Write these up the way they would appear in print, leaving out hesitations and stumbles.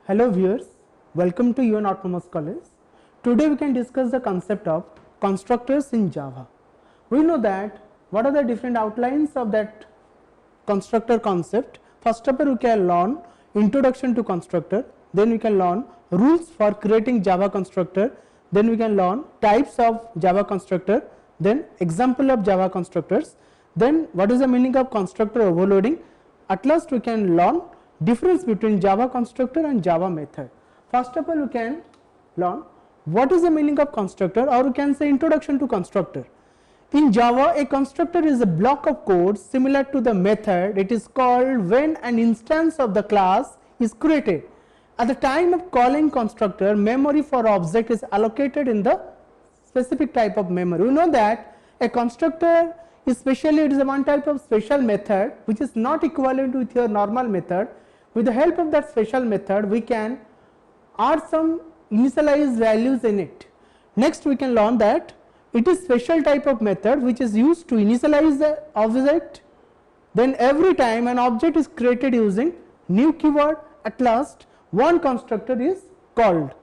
Hello viewers, welcome to UN Autonomous College. Today we can discuss the concept of constructors in Java. We know that what are the different outlines of that constructor concept. First of all, we can learn introduction to constructor, then we can learn rules for creating Java constructor, then we can learn types of Java constructor, then example of Java constructors, then what is the meaning of constructor overloading. At last we can learn difference between Java constructor and Java method. First of all, we can learn what is the meaning of constructor, or we can say introduction to constructor. In Java, a constructor is a block of code similar to the method. It is called when an instance of the class is created. At the time of calling constructor, memory for object is allocated in the specific type of memory. We know that a constructor, especially it is a one type of special method which is not equivalent with your normal method. With the help of that special method, we can add some initialized values in it. Next, we can learn that it is special type of method which is used to initialize the object. Then every time an object is created using new keyword, at last one constructor is called.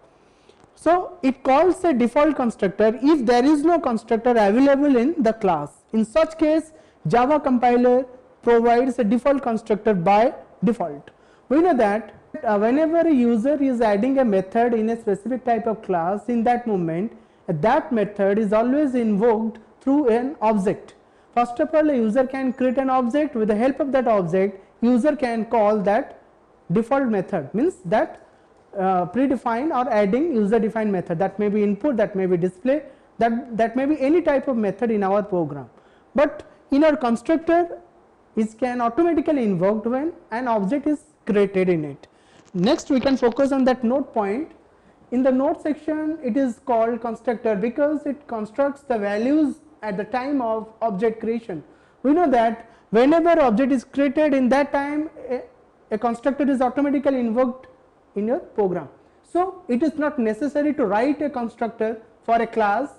So it calls a default constructor if there is no constructor available in the class. In such case, Java compiler provides a default constructor by default. We know that whenever a user is adding a method in a specific type of class, in that moment that method is always invoked through an object. First of all, a user can create an object. With the help of that object, user can call that default method, means that predefined or adding user defined method, that may be input, that may be display, that may be any type of method in our program. But in our constructor, it can automatically invoked when an object is created in it. Next, we can focus on that node point. In the node section, it is called constructor because it constructs the values at the time of object creation. We know that whenever object is created, in that time a constructor is automatically invoked in your program. So it is not necessary to write a constructor for a class.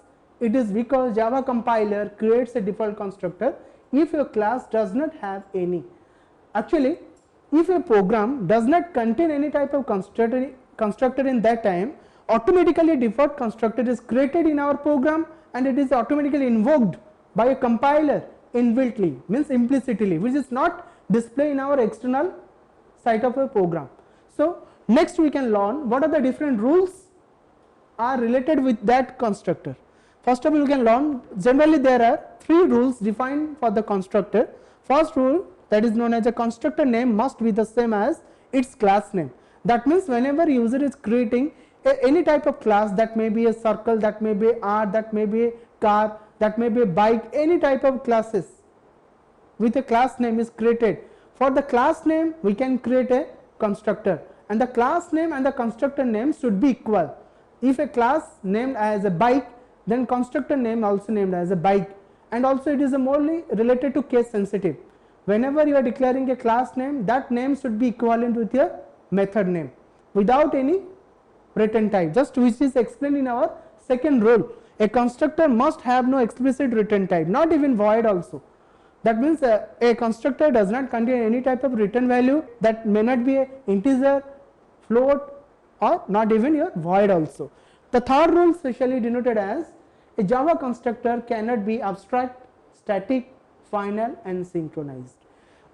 It is because Java compiler creates a default constructor if your class does not have any. Actually, if a program does not contain any type of constructor in that time, automatically default constructor is created in our program and it is automatically invoked by a compiler inbuiltly, means implicitly, which is not displayed in our external side of a program. So next we can learn what are the different rules are related with that constructor. First of all, we can learn generally there are three rules defined for the constructor. First rule, that is known as a constructor name must be the same as its class name. That means whenever user is creating any type of class, that may be a circle, that may be art, that may be a car, that may be a bike, any type of classes with a class name is created. For the class name, we can create a constructor, and the class name and the constructor name should be equal. If a class named as a bike, then constructor name also named as a bike, and also it is morely related to case sensitive. Whenever you are declaring a class name, that name should be equivalent with your method name without any return type, just which is explained in our second rule. A constructor must have no explicit return type, not even void also. That means a constructor does not contain any type of return value, that may not be an integer, float, or not even your void also. The third rule specially denoted as a Java constructor cannot be abstract, static, final and synchronized.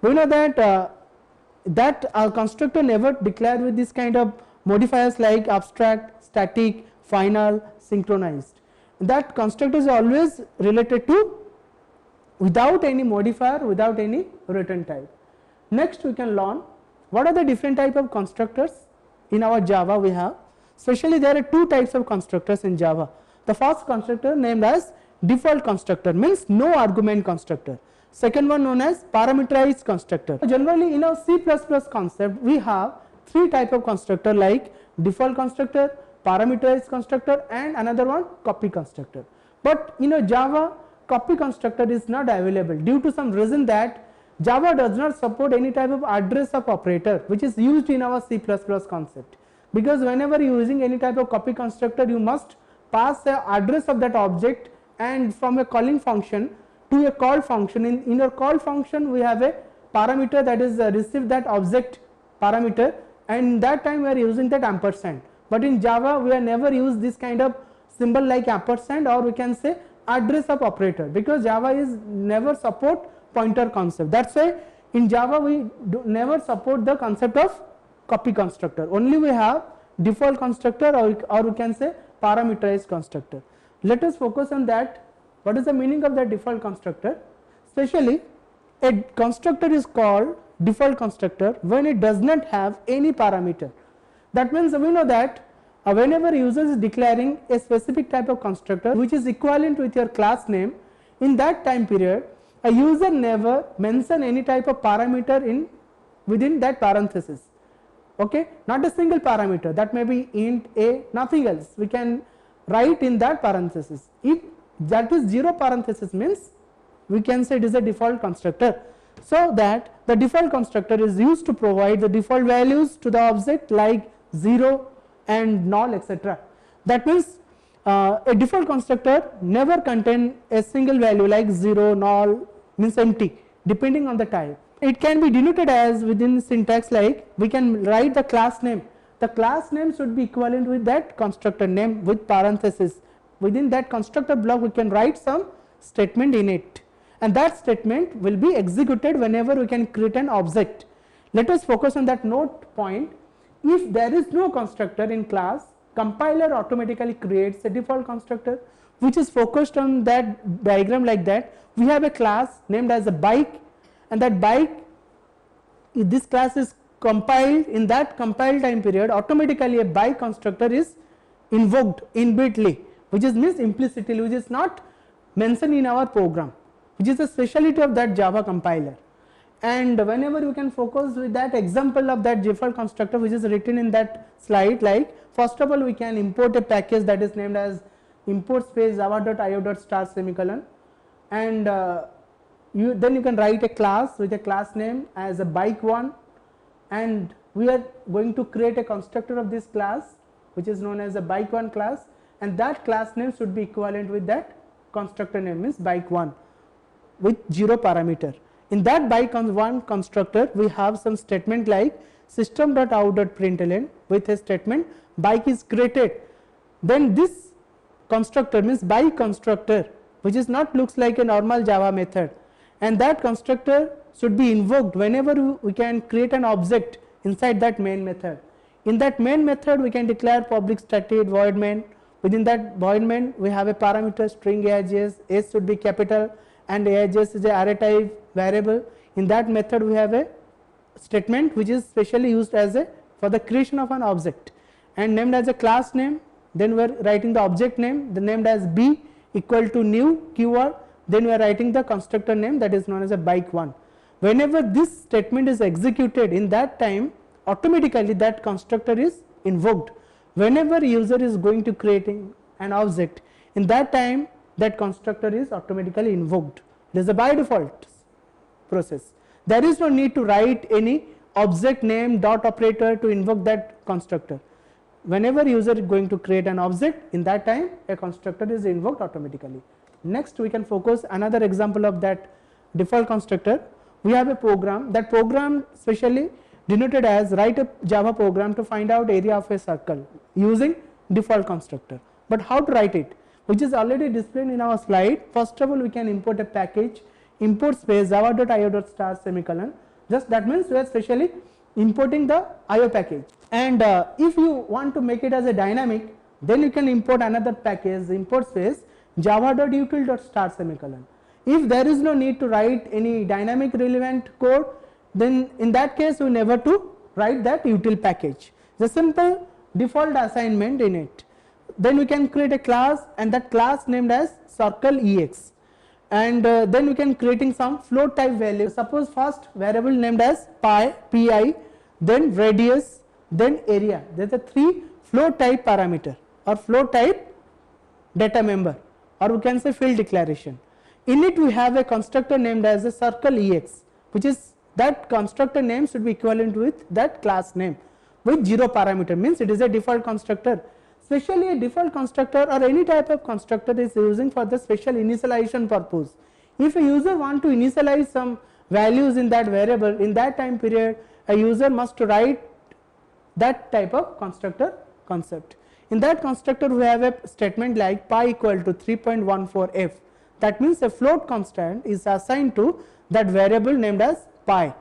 We know that our constructor never declared with this kind of modifiers like abstract, static, final, synchronized. That constructor is always related to without any modifier, without any return type. Next, we can learn what are the different type of constructors in our Java we have. Especially there are two types of constructors in Java. The first constructor named as default constructor, means no argument constructor. Second one known as parameterized constructor. Generally in our C++ concept, we have three type of constructor like default constructor, parameterized constructor and another one copy constructor. But in a Java, copy constructor is not available due to some reason that Java does not support any type of address of operator which is used in our C++ concept. Because whenever you are using any type of copy constructor, you must pass the address of that object and from a calling function to a call function. In your call function, we have a parameter that is receive that object parameter, and that time we are using that ampersand. But in Java we have never used this kind of symbol like ampersand, or we can say address of operator, because Java is never support pointer concept. That's why in Java we never support the concept of copy constructor. Only we have default constructor, or we can say parameterized constructor. Let us focus on that. What is the meaning of that default constructor? Especially a constructor is called default constructor when it does not have any parameter. That means we know that whenever user is declaring a specific type of constructor which is equivalent with your class name, in that time period a user never mention any type of parameter within that parenthesis. Okay, not a single parameter, that may be int a, nothing else we can write in that parenthesis. If that is 0 parenthesis, means we can say it is a default constructor. So that the default constructor is used to provide the default values to the object like 0 and null, etc. That means a default constructor never contain a single value like 0, null, means empty, depending on the type. It can be denoted as within syntax, like we can write the class name. The class name should be equivalent with that constructor name with parenthesis. Within that constructor block we can write some statement in it, and that statement will be executed whenever we can create an object. Let us focus on that note point. If there is no constructor in class, compiler automatically creates a default constructor which is focused on that diagram like that. We have a class named as a bike, and that bike, if this class is compiled, in that compiled time period automatically a bike constructor is invoked inbuiltly, which is means implicitly, which is not mentioned in our program, which is a speciality of that Java compiler. And whenever we can focus with that example of that default constructor which is written in that slide, like first of all we can import a package that is named as import space java.io.star semicolon, and then you can write a class with a class name as a bike1, and we are going to create a constructor of this class which is known as a bike1 class, and that class name should be equivalent with that constructor name, means bike1 with 0 parameter. In that bike1 constructor we have some statement like system.out.println with a statement bike is created. Then this constructor, means bike constructor, which is not looks like a normal Java method, and that constructor should be invoked whenever we can create an object inside that main method. In that main method we can declare public static void main. Within that void main we have a parameter string address, s should be capital, and address is a array type variable. In that method we have a statement which is specially used as a for the creation of an object and named as a class name. Then we are writing the object name, the named as b equal to new keyword. Then we are writing the constructor name that is known as a bike1. Whenever this statement is executed, in that time automatically that constructor is invoked. Whenever user is going to creating an object, in that time that constructor is automatically invoked. This is a by default process. There is no need to write any object name dot operator to invoke that constructor. Whenever user is going to create an object, in that time a constructor is invoked automatically. Next we can focus another example of that default constructor. We have a program, that program specially denoted as write a Java program to find out area of a circle using default constructor. But how to write it, which is already displayed in our slide. First of all we can import a package, import space java.io.star semicolon. Just that means we are specially importing the IO package, and if you want to make it as a dynamic, then you can import another package, import space java.util.star semicolon. If there is no need to write any dynamic relevant code, then in that case we never to write that util package, the simple default assignment in it. Then we can create a class, and that class named as circle ex, and then we can creating some float type value. Suppose first variable named as pi, then radius, then area. There are 3 float type parameter or float type data member, or we can say field declaration. In it we have a constructor named as a circle ex, which is that constructor name should be equivalent with that class name with 0 parameter, means it is a default constructor. Especially a default constructor or any type of constructor is using for the special initialization purpose. If a user want to initialize some values in that variable, in that time period a user must write that type of constructor concept. In that constructor we have a statement like pi equal to 3.14f. That means a float constant is assigned to that variable named as pi.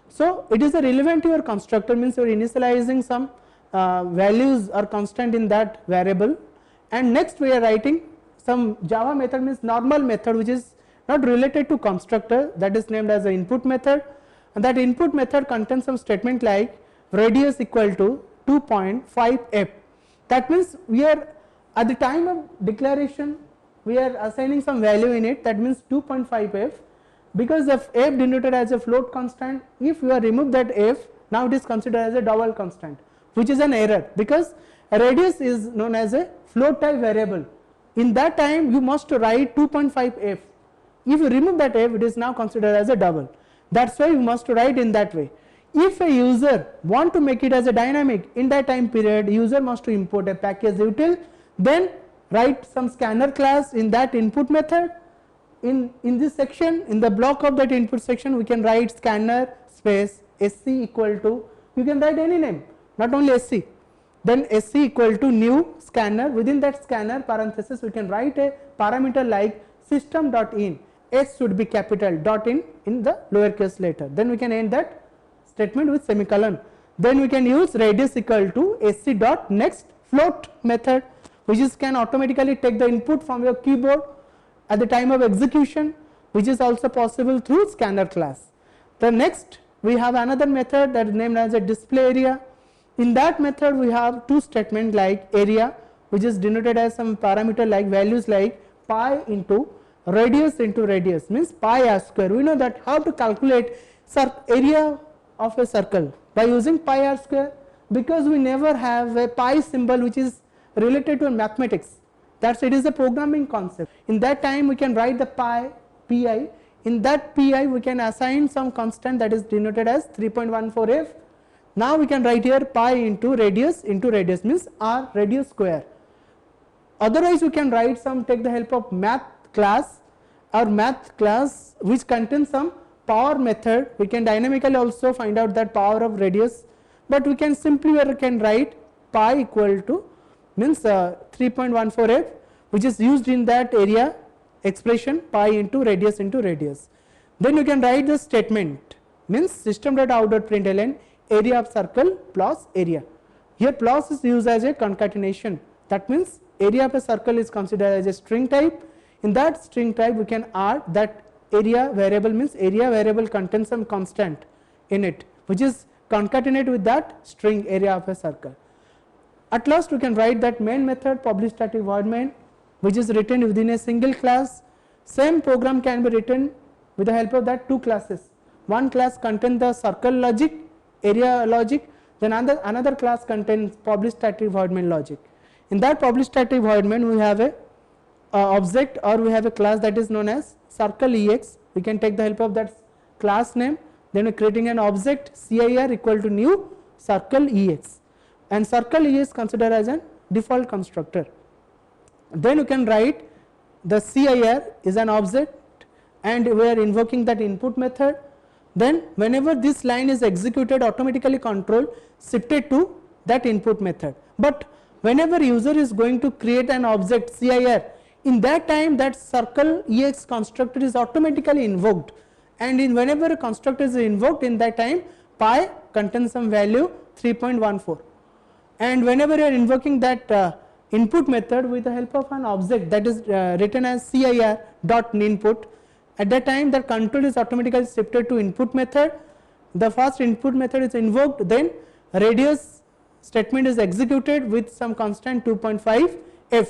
So it is relevant to your constructor, means you are initializing some values or constant in that variable, and next we are writing some Java method, means normal method which is not related to constructor, that is named as the input method, and that input method contains some statement like radius equal to 2.5f. That means we are at the time of declaration we are assigning some value in it, that means 2.5f, because of f denoted as a float constant. If you are remove that f, now it is considered as a double constant, which is an error, because a radius is known as a float type variable. In that time you must write 2.5f. If you remove that f, it is now considered as a double. That is why you must write in that way. If a user want to make it as a dynamic, in that time period user must to import a package util, then write some scanner class in that input method. In this section, in the block of that input section, we can write scanner space sc equal to, you can write any name, not only sc, then sc equal to new scanner. Within that scanner parenthesis we can write a parameter like system.in, s should be capital, dot in the lowercase letter, then we can end that statement with semicolon. Then we can use radius equal to sc dot next float method, which is can automatically take the input from your keyboard at the time of execution, which is also possible through scanner class. The next we have another method that is named as a display area. In that method we have two statements like area, which is denoted as some parameter like values like pi into radius, means pi r square. We know that how to calculate area of a circle by using pi r square, because we never have a pi symbol which is related to mathematics. That's it is a programming concept. In that time we can write the pi, in that pi we can assign some constant that is denoted as 3.14f. Now we can write here pi into radius, means r radius square. Otherwise we can write some, take the help of math class which contains some power method. We can dynamically also find out that power of radius, but we can simply write pi equal to, means 3.14f, which is used in that area expression, pi into radius. Then you can write the statement, means system.out.println area of circle plus area. Here plus is used as a concatenation, that means area of a circle is considered as a string type. In that string type we can add that area variable, means area variable contains some constant in it, which is concatenate with that string area of a circle. At last we can write that main method public static void main, which is written within a single class. Same program can be written with the help of that two classes. One class contains the circle logic, area logic, then another class contains public static void main logic. In that public static void main we have a object, or we have a class that is known as circle ex. We can take the help of that class name, then we are creating an object CIR equal to new circle ex, and circle ex considered as a default constructor. Then you can write the CIR is an object and we are invoking that input method. Then whenever this line is executed, automatically control shifted to that input method. But whenever user is going to create an object CIR, in that time that circle ex constructor is automatically invoked, and in whenever a constructor is invoked, in that time pi contains some value 3.14, and whenever you are invoking that input method with the help of an object that is written as CIR dot input, at that time the control is automatically shifted to input method. The first input method is invoked, then radius statement is executed with some constant 2.5f.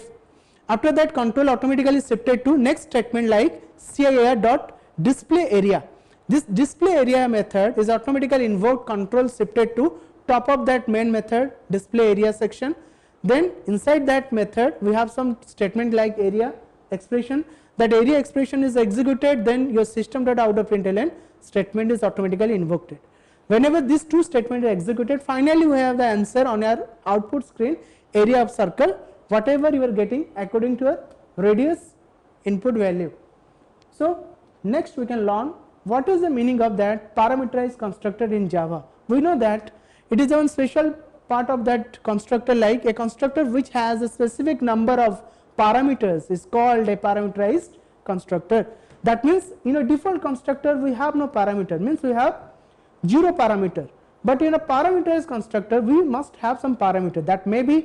After that control automatically shifted to next statement like CIR dot display area. This display area method is automatically invoked, control shifted to top of that main method display area section. Then inside that method we have some statement like area expression. That area expression is executed, then your system.out.println statement is automatically invoked. Whenever these two statements are executed, finally we have the answer on our output screen, area of circle, whatever you are getting according to your radius input value. So next we can learn what is the meaning of that parameterized constructor in Java. We know that it is one special part of that constructor, like a constructor which has a specific number of parameters is called a parameterized constructor. That means in a default constructor we have no parameter, means we have 0 parameter, but in a parameterized constructor we must have some parameter. That may be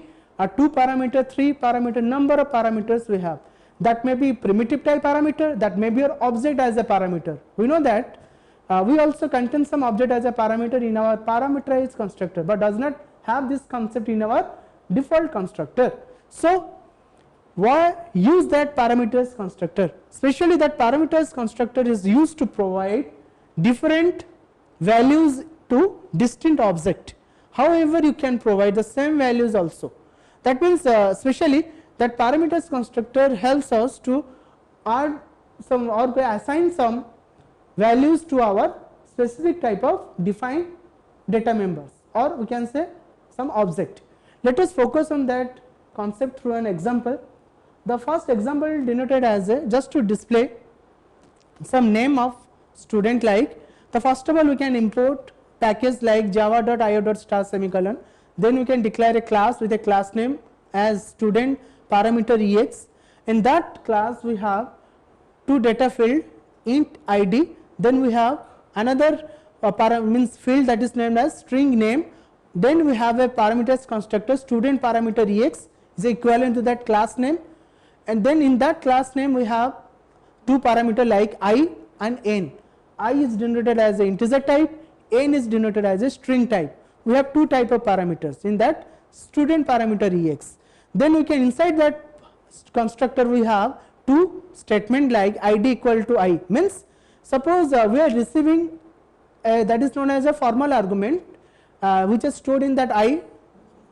a 2 parameter, 3 parameter, number of parameters we have. That may be primitive type parameter, that may be your object as a parameter. We know that we also contain some object as a parameter in our parameterized constructor, but does not have this concept in our default constructor. So why use that parameters constructor? Especially that parameters constructor is used to provide different values to distinct object. However, you can provide the same values also. That means especially that parameters constructor helps us to add some or assign some values to our specific type of defined data members, or we can say some object. Let us focus on that concept through an example. The first example denoted as a just to display some name of student, like the first of all we can import package like java.io.star semicolon, then we can declare a class with a class name as student parameter ex. In that class we have two data field int id, then we have another means field that is named as string name, then we have a parameters constructor student parameter ex is equivalent to that class name, and then in that class name we have two parameter like I and n. I is denoted as an integer type, n is denoted as a string type. We have two type of parameters in that student parameter ex. Then we can inside that constructor we have two statement like id equal to I, means suppose we are receiving that is known as a formal argument which is stored in that I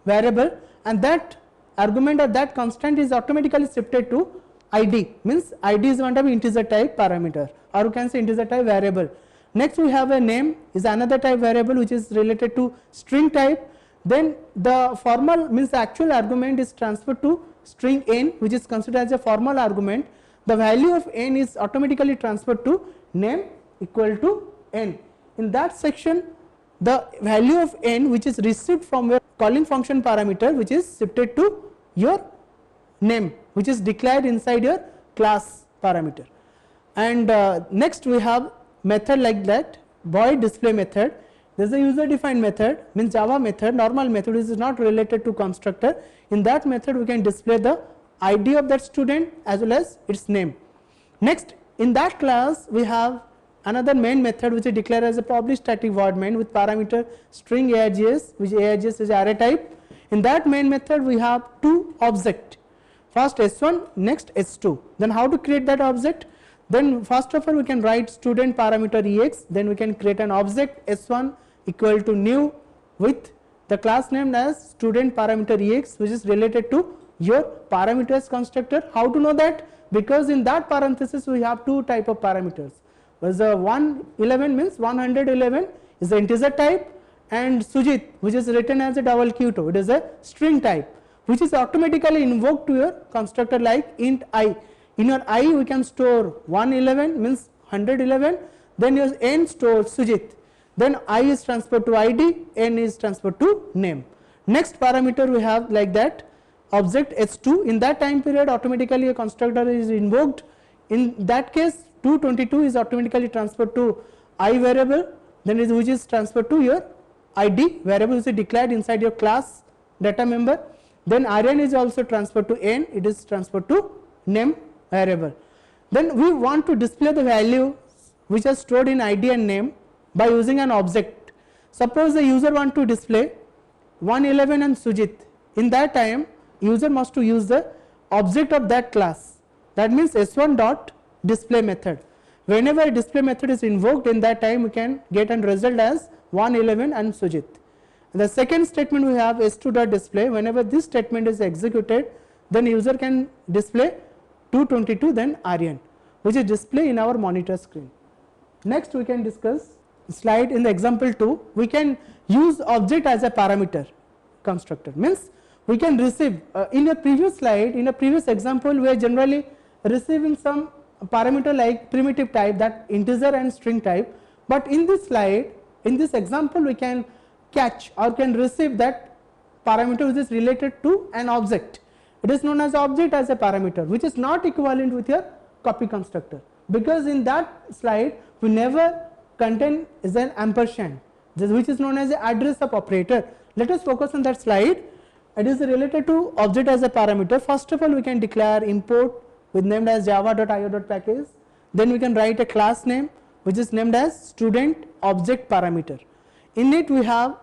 variable, and that argument or that constant is automatically shifted to id, means id is going to be integer type parameter, or you can say integer type variable. Next we have a name is another type variable which is related to string type. Then the formal means the actual argument is transferred to string n, which is considered as a formal argument. The value of n is automatically transferred to name equal to n. In that section the value of n which is received from your calling function parameter which is shifted to your name, which is declared inside your class parameter. And next we have method like that void display method. There is a user defined method, means Java method, normal method is not related to constructor. In that method we can display the id of that student as well as its name. Next in that class we have another main method which is declared as a public static void main with parameter string args, which args is array type. In that main method we have two object, first s1, next s2. Then how to create that object? Then first of all we can write student parameter ex, then we can create an object s1 equal to new with the class named as student parameter ex, which is related to your parameters constructor. How to know that? Because in that parenthesis we have two type of parameters. Was the 111 means 111 is the integer type, and Sujit which is written as a double Q2, it is a string type which is automatically invoked to your constructor like int I. In your I we can store 111 means 111, then your n stores Sujit, then I is transferred to id, n is transferred to name. Next parameter we have like that object s2, in that time period automatically a constructor is invoked. In that case 222 is automatically transferred to I variable, then is which is transferred to your id variable which is declared inside your class data member. Then rn is also transferred to n, it is transferred to name variable. Then we want to display the value which are stored in id and name by using an object. Suppose the user want to display 111 and Sujit, in that time user must to use the object of that class, that means s1 dot display method. Whenever a display method is invoked, in that time we can get a result as 111 and Sujit. The second statement we have s2 dot display, whenever this statement is executed then user can display 222 then rn, which is display in our monitor screen. Next we can discuss slide in the example 2. We can use object as a parameter constructor, means we can receive in a previous slide, in a previous example we are generally receiving some parameter like primitive type, that integer and string type, but in this slide, in this example we can catch or can receive that parameter which is related to an object. It is known as object as a parameter, which is not equivalent with your copy constructor, because in that slide we never contain is an ampersand, which is known as the address of operator. Let us focus on that slide. It is related to object as a parameter. First of all, we can declare import with named as java.io.package. Then we can write a class name which is named as student object parameter. In it we have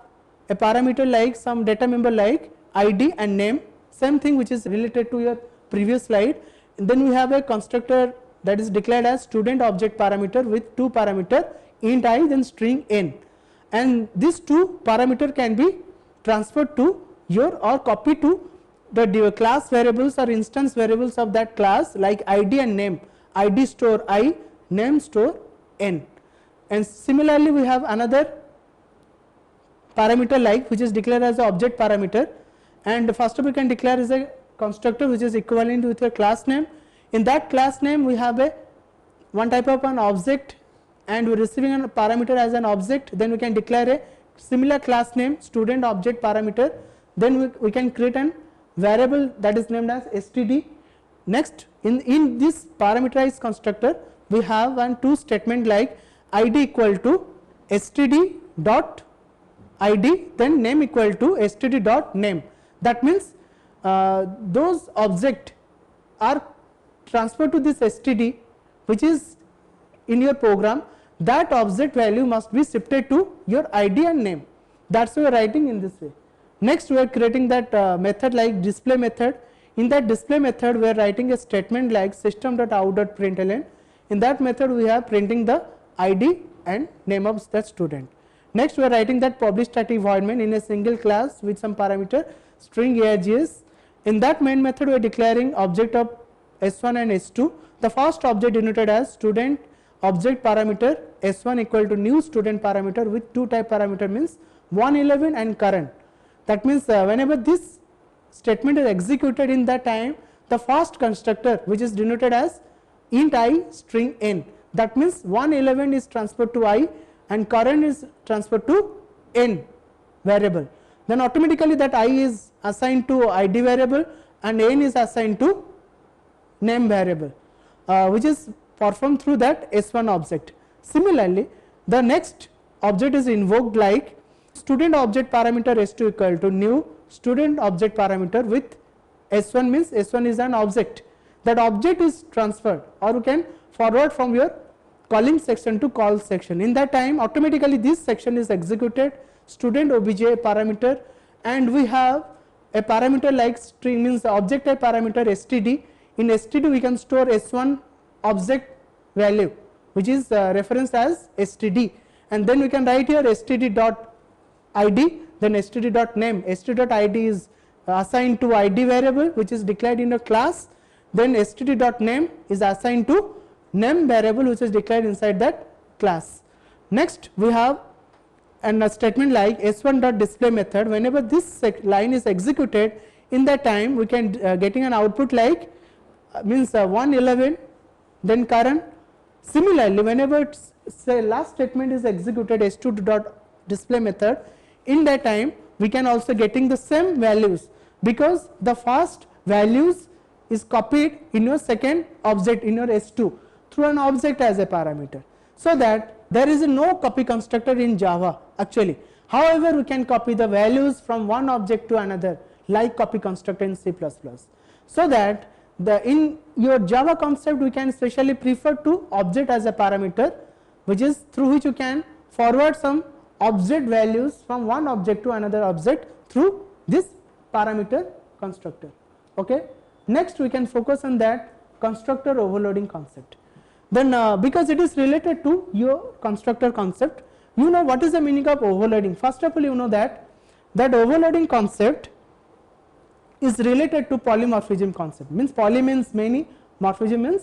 a parameter like some data member like id and name, same thing which is related to your previous slide. And then we have a constructor that is declared as student object parameter with two parameter int I then string n, and these two parameter can be transferred to your or copied to the class variables or instance variables of that class like id and name. Id store I, name store n. And similarly we have another parameter like which is declared as the object parameter, and first of all we can declare as a constructor which is equivalent with your class name. In that class name we have a one type of an object, and we are receiving a parameter as an object. Then we can declare a similar class name student object parameter. Then we can create an variable that is named as std. Next, in this parameterized constructor we have one two statement like id equal to std dot id, then name equal to std dot name. That means those object are transferred to this std which is in your program. That object value must be shifted to your id and name. That's why we are writing in this way. Next, we are creating that method like display method. In that display method we are writing a statement like system.out.println. In that method we are printing the id and name of that student. Next, we are writing that publish static void main in a single class with some parameter string args. In that main method we are declaring object of s1 and s2. The first object denoted as student object parameter s1 equal to new student parameter with two type parameter means 111 and current. That means whenever this statement is executed in that time, the first constructor which is denoted as int I string n, that means 111 is transferred to I and current is transferred to n variable. Then automatically that I is assigned to id variable and n is assigned to name variable, which is performed through that s1 object. Similarly, the next object is invoked like student object parameter s2 equal to new student object parameter with s1 means s1 is an object. That object is transferred, or you can forward from your calling section to call section. In that time automatically this section is executed student obj parameter, and we have a parameter like string means object type parameter std. In std we can store s1 object value which is referenced as std, and then we can write here std dot id, then std dot name. Std dot id is assigned to id variable which is declared in a class, then std dot name is assigned to name variable which is declared inside that class. Next, we have a statement like s1 dot display method. Whenever this line is executed, in that time we can getting an output like means 111 then current. Similarly, whenever say last statement is executed s2 dot display method, in that time we can also getting the same values because the first values is copied in your second object in your s2 through an object as a parameter, so that there is no copy constructor in Java actually. However, we can copy the values from one object to another like copy constructor in C++. So that in your Java concept we can specially prefer to object as a parameter, which is through which you can forward some object values from one object to another object through this parameter constructor. Okay. Next, we can focus on that constructor overloading concept. Then because it is related to your constructor concept, you know what is the meaning of overloading. First of all, you know that overloading concept is related to polymorphism concept. Means poly means many, morphism means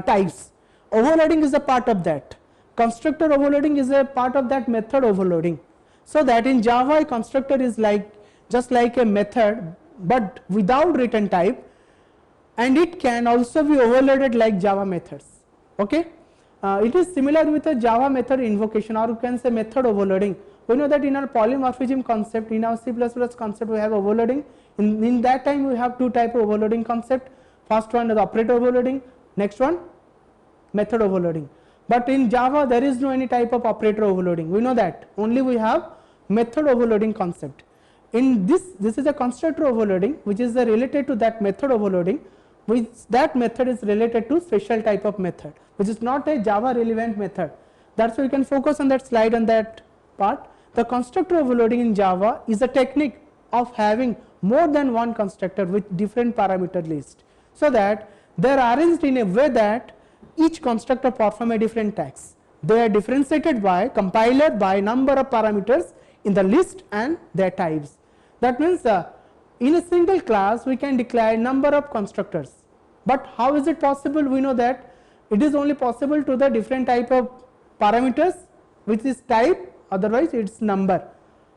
types. Overloading is a part of that. Constructor overloading is a part of that method overloading. So that in Java a constructor is like just like a method but without return type, and it can also be overloaded like Java methods. Okay. It is similar with a Java method invocation, or you can say method overloading, We know that in our polymorphism concept, in our C++ concept, we have overloading. In that time we have two type of overloading concept. First one is operator overloading, next one method overloading. But in Java there is no any type of operator overloading. We know that only we have method overloading concept. In this is a constructor overloading which is related to that method overloading, which that method is related to special type of method which is not a Java relevant method. That's why we can focus on that slide on that part. The constructor overloading in Java is a technique of having more than one constructor with different parameter list, so that they are arranged in a way that each constructor perform a different task. They are differentiated by compiler by number of parameters in the list and their types. That means in a single class we can declare number of constructors, but how is it possible? We know that it is only possible to the different type of parameters which is type, otherwise it is number.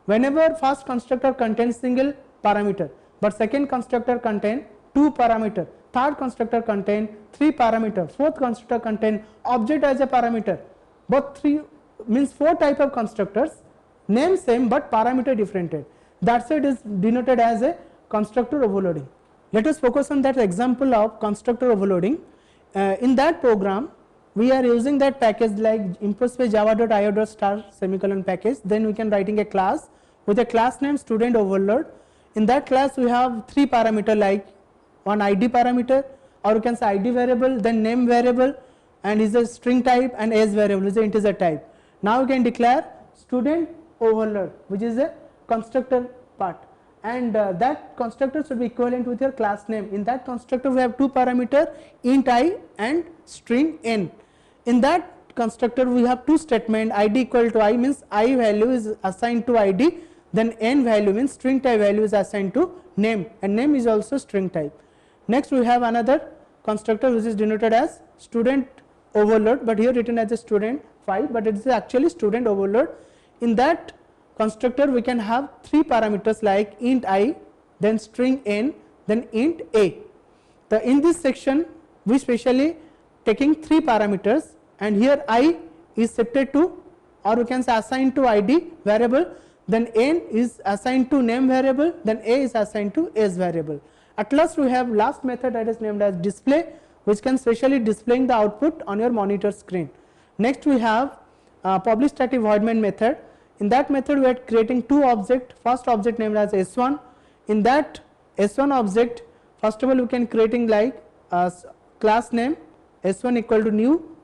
Whenever first constructor contains single parameter, but second constructor contain two parameter, third constructor contain three parameter, fourth constructor contain object as a parameter, but three means four type of constructors, name same but parameter different. That's why it is denoted as a constructor overloading. Let us focus on that example of constructor overloading. In that program we are using that package like import-space java.io.star semicolon package. Then we can writing a class with a class name student overload. In that class we have three parameter like one id parameter, or you can say id variable, then name variable, and is a string type, and age variable is a integer type. Now we can declare student overload which is a constructor part, and that constructor should be equivalent with your class name. In that constructor we have two parameter int I and string n. In that constructor we have two statement, id equal to I means I value is assigned to id, then n value means string type value is assigned to name, and name is also string type. Next we have another constructor which is denoted as student overload, but here written as a student 5, but it is actually student overload. In that constructor we can have three parameters like int I, then string n, then int a. In this section we specially taking three parameters, and here I is shifted to, or we can say assigned to id variable, then n is assigned to name variable, then a is assigned to age variable. At last we have last method that is named as display, which can specially displaying the output on your monitor screen. Next we have publish static void main method. In that method we are creating two objects. First object named as s1. In that s1 object, first of all we can creating like class name s1 equal to new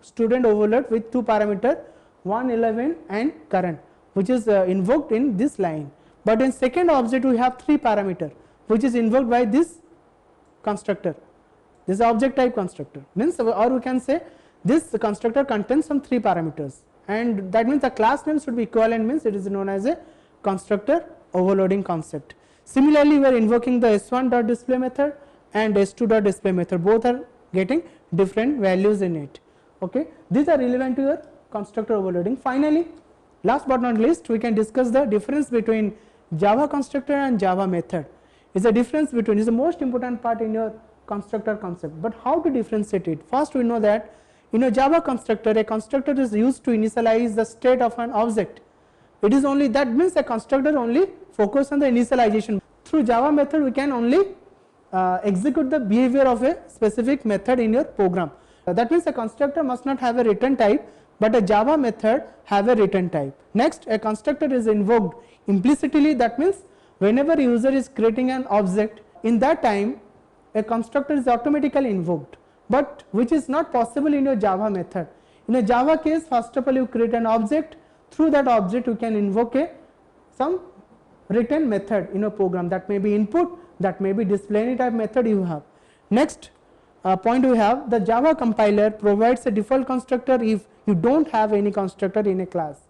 student overload with two parameter 111 and current, which is invoked in this line. But in second object we have three parameter which is invoked by this constructor. This is object type constructor, means, or we can say this constructor contains some three parameters, and that means the class name should be equivalent, means it is known as a constructor overloading concept. Similarly, we are invoking the s1.display method and s2.display method, both are getting different values in it. Okay, these are relevant to your constructor overloading. Finally, last but not least, we can discuss the difference between Java constructor and Java method. Is the difference between, is the most important part in your constructor concept, but how to differentiate it? First we know that in a Java constructor, a constructor is used to initialize the state of an object. It is only, that means a constructor only focus on the initialization. Through Java method we can only execute the behavior of a specific method in your program. That means a constructor must not have a return type, but a Java method have a return type. Next, a constructor is invoked implicitly, that means whenever user is creating an object, in that time a constructor is automatically invoked, but which is not possible in your Java method. In a Java case, first of all you create an object, through that object you can invoke some return method in a program, that may be input, that may be display, any type method you have. Next point we have, the Java compiler provides a default constructor if you don't have any constructor in a class,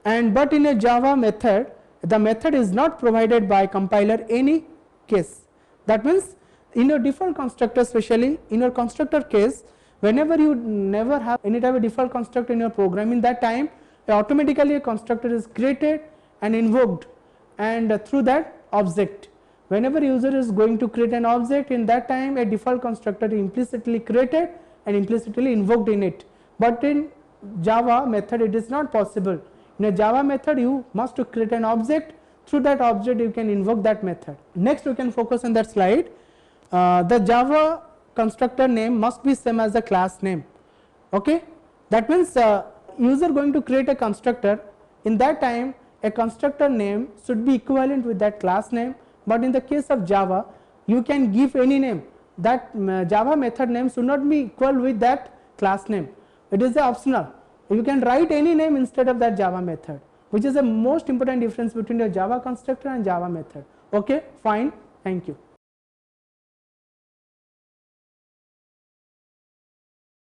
and but in a Java method the method is not provided by compiler any case. That means in your default constructor, especially in your constructor case, whenever you never have any type of default constructor in your program, in that time automatically a constructor is created and invoked, and through that object, whenever user is going to create an object, in that time a default constructor is implicitly created and implicitly invoked in it. But in Java method it is not possible. In a Java method, you must to create an object. Through that object, you can invoke that method. Next, we can focus on that slide. The Java constructor name must be same as the class name. Okay, that means user going to create a constructor. In that time, a constructor name should be equivalent with that class name. But in the case of Java, you can give any name. That Java method name should not be equal with that class name. It is optional. You can write any name instead of that Java method, which is the most important difference between the Java constructor and Java method. Okay, fine, thank you.